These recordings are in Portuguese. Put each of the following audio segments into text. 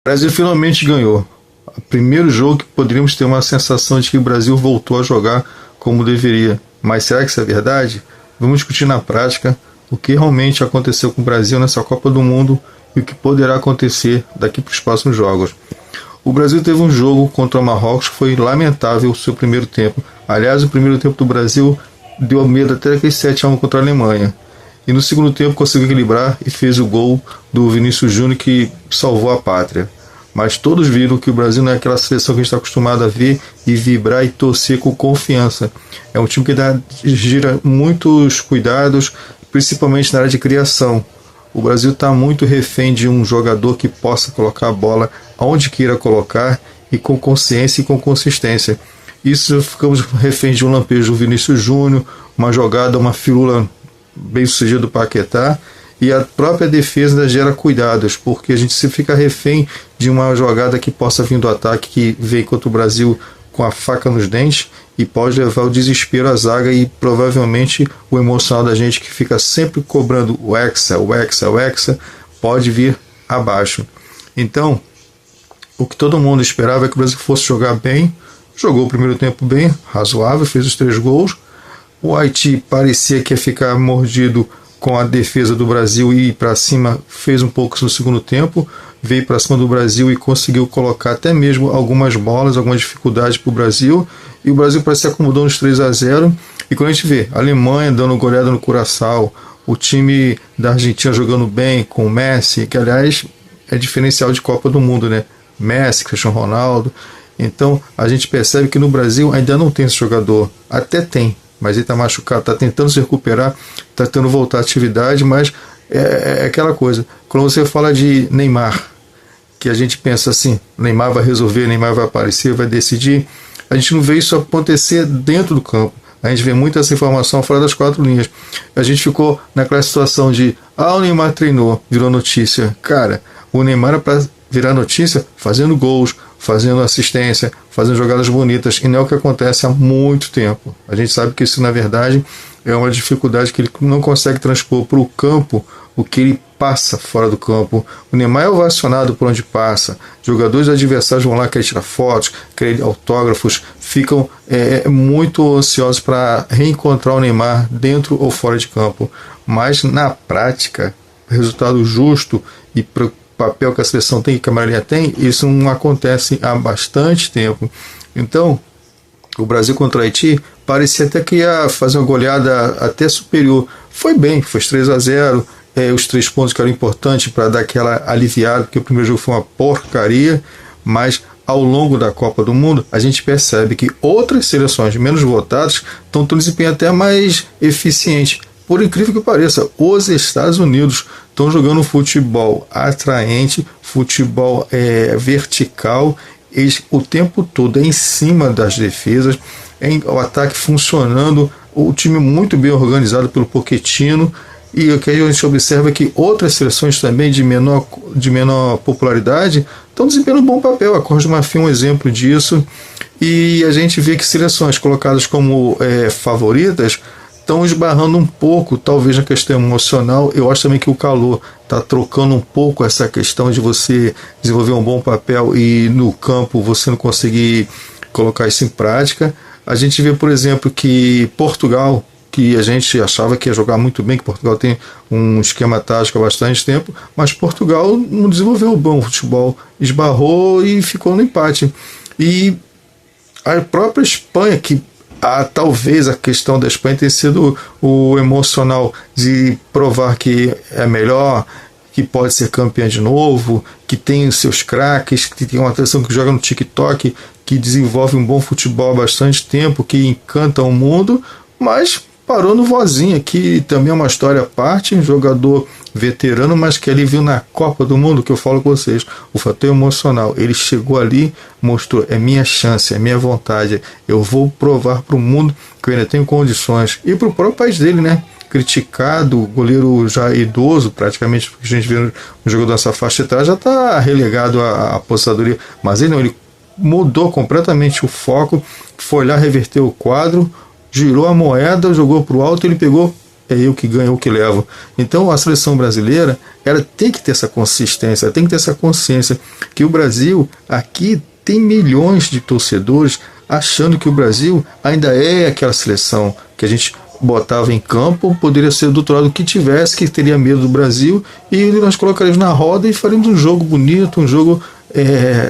O Brasil finalmente ganhou. O primeiro jogo que poderíamos ter uma sensação de que o Brasil voltou a jogar como deveria. Mas será que isso é verdade? Vamos discutir na prática o que realmente aconteceu com o Brasil nessa Copa do Mundo e o que poderá acontecer daqui para os próximos jogos. O Brasil teve um jogo contra o Marrocos que foi lamentável o seu primeiro tempo. Aliás, o primeiro tempo do Brasil deu medo até aquele 7-1 contra a Alemanha. E no segundo tempo conseguiu equilibrar e fez o gol do Vinícius Júnior que salvou a pátria. Mas todos viram que o Brasil não é aquela seleção que a gente está acostumado a ver e vibrar e torcer com confiança. É um time que gira muitos cuidados, principalmente na área de criação. O Brasil está muito refém de um jogador que possa colocar a bola aonde queira colocar e com consciência e com consistência. Isso ficamos reféns de um lampejo do Vinícius Júnior, uma jogada, uma firula bem sucedida do Paquetá, e a própria defesa gera cuidados, porque a gente se fica refém de uma jogada que possa vir do ataque, que vem contra o Brasil com a faca nos dentes e pode levar o desespero à zaga e provavelmente o emocional da gente que fica sempre cobrando o Hexa, pode vir abaixo. Então, o que todo mundo esperava é que o Brasil fosse jogar bem, jogou o primeiro tempo bem, razoável, fez os 3 gols. O Haiti parecia que ia ficar mordido com a defesa do Brasil e ir para cima, fez um pouco no segundo tempo, veio para cima do Brasil e conseguiu colocar até mesmo algumas bolas, algumas dificuldades para o Brasil, e o Brasil parece que se acomodou nos 3-0, e quando a gente vê a Alemanha dando goleada no Curaçao, o time da Argentina jogando bem com o Messi, que aliás é diferencial de Copa do Mundo, né? Messi, Cristiano Ronaldo. Então a gente percebe que no Brasil ainda não tem esse jogador, até tem, mas ele está machucado, está tentando se recuperar, está tentando voltar à atividade, mas é aquela coisa. Quando você fala de Neymar, que a gente pensa assim, Neymar vai resolver, Neymar vai aparecer, vai decidir, a gente não vê isso acontecer dentro do campo. A gente vê muita essa informação fora das 4 linhas. A gente ficou naquela situação de, o Neymar treinou, virou notícia. Cara, o Neymar é para virar notícia fazendo gols, fazendo assistência, fazendo jogadas bonitas, e não é o que acontece há muito tempo. A gente sabe que isso, na verdade, é uma dificuldade que ele não consegue transpor para o campo o que ele passa fora do campo. O Neymar é ovacionado por onde passa, jogadores adversários vão lá querer tirar fotos, querer autógrafos, ficam muito ansiosos para reencontrar o Neymar dentro ou fora de campo. Mas, na prática, resultado justo e para papel que a seleção tem, que a maioria tem, isso não acontece há bastante tempo. Então, o Brasil contra o Haiti parecia até que ia fazer uma goleada até superior. Foi bem, foi 3-0, os 3 pontos que eram importantes para dar aquela aliviada, porque o primeiro jogo foi uma porcaria, mas ao longo da Copa do Mundo a gente percebe que outras seleções menos votadas estão tendo um desempenho até mais eficiente. Por incrível que pareça, os Estados Unidos estão jogando futebol atraente, futebol vertical, o tempo todo em cima das defesas, o ataque funcionando, o time muito bem organizado pelo Pochettino, e o que a gente observa é que outras seleções também de menor popularidade estão desempenhando um bom papel. A Costa do Marfim é um exemplo disso, e a gente vê que seleções colocadas como favoritas estão esbarrando um pouco, talvez, na questão emocional. Eu acho também que o calor está trocando um pouco essa questão de você desenvolver um bom papel e no campo você não conseguir colocar isso em prática. A gente vê, por exemplo, que Portugal, que a gente achava que ia jogar muito bem, que Portugal tem um esquema tático há bastante tempo, mas Portugal não desenvolveu um bom futebol, esbarrou e ficou no empate. E a própria Espanha, que talvez a questão da Espanha tenha sido o emocional de provar que é melhor, que pode ser campeã de novo, que tem os seus craques, que tem uma atenção que joga no TikTok, que desenvolve um bom futebol há bastante tempo, que encanta o mundo, mas parou no Vozinha, que também é uma história à parte, um jogador veterano, mas que ele viu na Copa do Mundo, que eu falo com vocês, o fator emocional. Ele chegou ali, mostrou, é minha chance, é minha vontade, eu vou provar para o mundo que eu ainda tenho condições. E para o próprio país dele, né? Criticado, goleiro já idoso, praticamente, porque a gente vê um jogador dessa faixa etária, já está relegado à aposentadoria, mas ele não, ele mudou completamente o foco, foi lá, reverteu o quadro, girou a moeda, jogou para o alto, ele pegou, é eu que ganho, eu que levo. Então a seleção brasileira, ela tem que ter essa consistência, ela tem que ter essa consciência que o Brasil aqui tem milhões de torcedores achando que o Brasil ainda é aquela seleção que a gente botava em campo, poderia ser do outro lado que tivesse, que teria medo do Brasil, e nós colocaríamos na roda e faríamos um jogo bonito, um jogo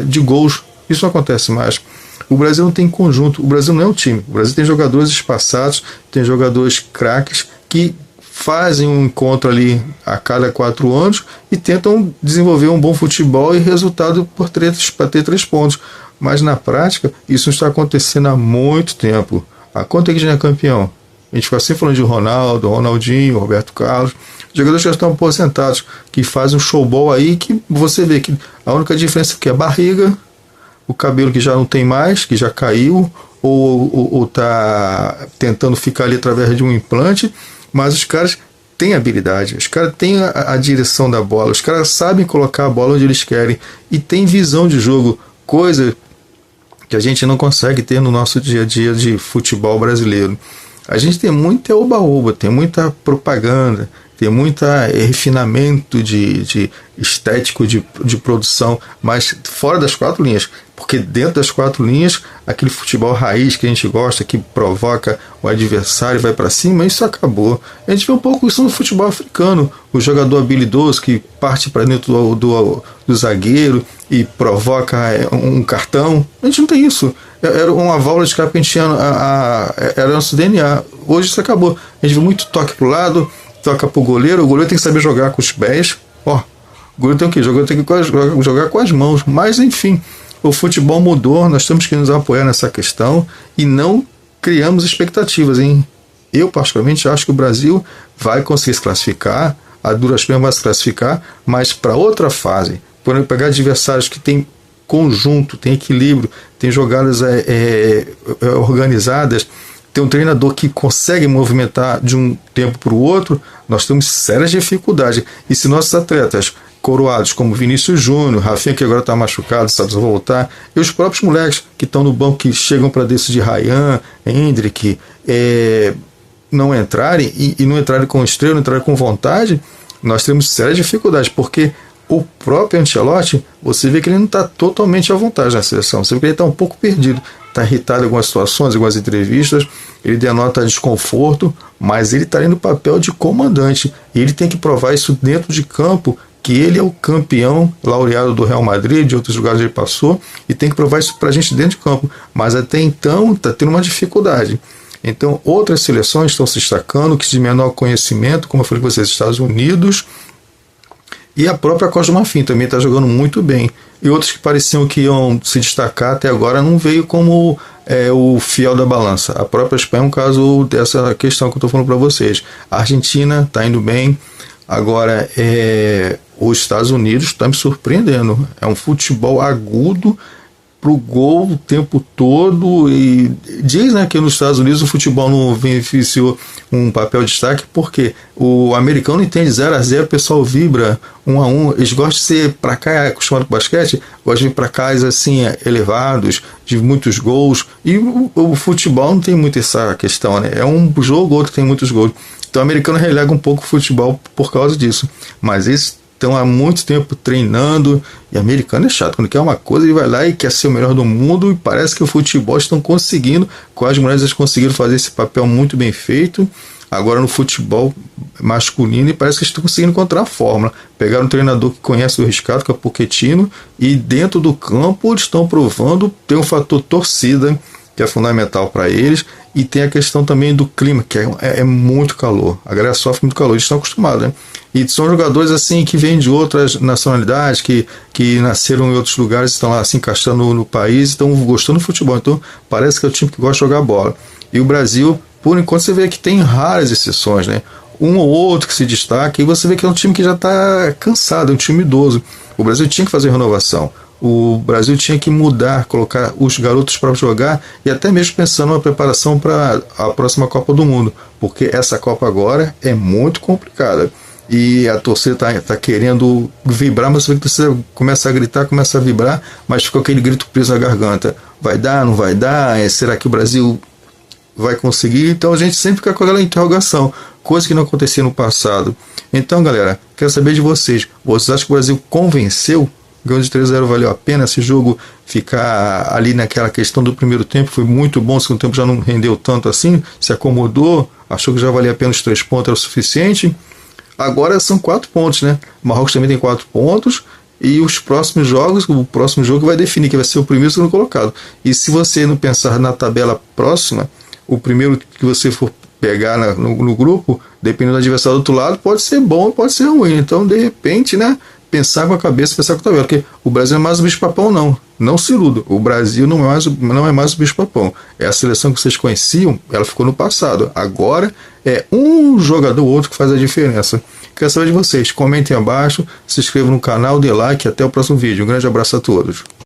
de gols. Isso não acontece mais. O Brasil não tem conjunto, o Brasil não é um time. O Brasil tem jogadores espaçados, tem jogadores craques que fazem um encontro ali a cada 4 anos e tentam desenvolver um bom futebol e resultado para ter 3 pontos. Mas na prática, isso está acontecendo há muito tempo. Há quanto é que já é campeão? A gente fica sempre falando de Ronaldo, Ronaldinho, Roberto Carlos, jogadores que já estão aposentados, que fazem um showball aí que você vê que a única diferença é que a barriga, o cabelo que já não tem mais, que já caiu, ou está tentando ficar ali através de um implante, mas os caras têm habilidade, os caras têm a direção da bola, os caras sabem colocar a bola onde eles querem e têm visão de jogo, coisa que a gente não consegue ter no nosso dia a dia de futebol brasileiro. A gente tem muita oba-oba, tem muita propaganda, tem muito refinamento de estético de produção, mas fora das 4 linhas, porque dentro das 4 linhas, aquele futebol raiz que a gente gosta, que provoca o adversário e vai para cima, isso acabou. A gente vê um pouco isso no futebol africano, o jogador habilidoso que parte para dentro do zagueiro e provoca um cartão. A gente não tem isso. Era uma válvula de escape que a gente tinha, era nosso DNA. Hoje isso acabou. A gente vê muito toque para o lado, toca pro goleiro, o goleiro tem que saber jogar com os pés. O goleiro tem o quê? O goleiro tem que jogar com as mãos. Mas enfim, o futebol mudou, nós temos que nos apoiar nessa questão e não criamos expectativas, hein? Eu particularmente acho que o Brasil vai conseguir se classificar, a duras penas vai se classificar, mas para outra fase, por pegar adversários que tem conjunto, tem equilíbrio, tem jogadas organizadas, tem um treinador que consegue movimentar de um tempo para o outro, nós temos sérias dificuldades. E se nossos atletas coroados, como Vinícius Júnior, Rafinha, que agora está machucado, sabe voltar, e os próprios moleques que estão no banco, que chegam para decidir, Ryan, Hendrick, não entrarem, e não entrarem com estrela, não entrarem com vontade, nós temos sérias dificuldades, porque o próprio Ancelotti, você vê que ele não está totalmente à vontade na seleção, você vê que ele está um pouco perdido, está irritado em algumas situações, em algumas entrevistas, ele denota desconforto, mas ele está no papel de comandante, e ele tem que provar isso dentro de campo, que ele é o campeão laureado do Real Madrid, de outros lugares ele passou, e tem que provar isso para a gente dentro de campo, mas até então está tendo uma dificuldade. Então outras seleções estão se destacando, que de menor conhecimento, como eu falei com vocês, Estados Unidos, e a própria Costa do Marfim também está jogando muito bem. E outros que pareciam que iam se destacar até agora não veio como o fiel da balança. A própria Espanha é um caso dessa questão que eu estou falando para vocês. A Argentina está indo bem. Agora, os Estados Unidos está me surpreendendo. É um futebol agudo pro gol o tempo todo, e diz, né, que nos Estados Unidos o futebol não beneficiou um papel de destaque, porque o americano entende 0-0, o pessoal vibra 1-1, eles gostam de ser para cá, acostumado com basquete, gostam de vir para cá assim, elevados, de muitos gols, e o futebol não tem muito essa questão, né? É um jogo ou outro que tem muitos gols, então o americano relega um pouco o futebol por causa disso, mas esse estão há muito tempo treinando, e americano é chato, quando quer uma coisa ele vai lá e quer ser o melhor do mundo, e parece que o futebol estão conseguindo, com as mulheres eles conseguiram fazer esse papel muito bem feito, agora no futebol masculino, e parece que estão conseguindo encontrar a fórmula, pegaram um treinador que conhece o riscado, que é o Pochettino, e dentro do campo eles estão provando, tem um fator torcida, que é fundamental para eles, e tem a questão também do clima, que é muito calor, a galera sofre muito calor, eles estão acostumados, né? E são jogadores assim que vêm de outras nacionalidades, que nasceram em outros lugares, estão lá se encaixando no país, estão gostando do futebol, então parece que é o time que gosta de jogar bola. E o Brasil, por enquanto, você vê que tem raras exceções, né? Um ou outro que se destaca, e você vê que é um time que já está cansado, é um time idoso. O Brasil tinha que fazer renovação. O Brasil tinha que mudar, colocar os garotos para jogar, e até mesmo pensando na preparação para a próxima Copa do Mundo, porque essa Copa agora é muito complicada. E a torcida está querendo vibrar, mas você começa a gritar, começa a vibrar, mas fica aquele grito preso na garganta. Vai dar, não vai dar? Será que o Brasil vai conseguir? Então a gente sempre fica com aquela interrogação, coisa que não acontecia no passado. Então, galera, Quero saber de vocês. Vocês acham que o Brasil convenceu? Ganhou de 3-0, valeu a pena esse jogo ficar ali naquela questão do primeiro tempo? Foi muito bom, o segundo tempo já não rendeu tanto assim, se acomodou, achou que já valia a pena os 3 pontos, era o suficiente. Agora são 4 pontos, né? O Marrocos também tem 4 pontos. E os próximos jogos, o próximo jogo vai definir quem vai ser o primeiro e o segundo colocado. E se você não pensar na tabela próxima, o primeiro que você for pegar no grupo, dependendo do adversário do outro lado, pode ser bom ou pode ser ruim. Então, de repente, né, pensar com a cabeça, pensar com a tabela. Porque o Brasil não é mais o bicho-papão, não. Não se iluda. O Brasil não é mais o bicho-papão. É a seleção que vocês conheciam, ela ficou no passado. Agora é um jogador ou outro que faz a diferença. Quero saber de vocês. Comentem abaixo, se inscrevam no canal, dê like e até o próximo vídeo. Um grande abraço a todos.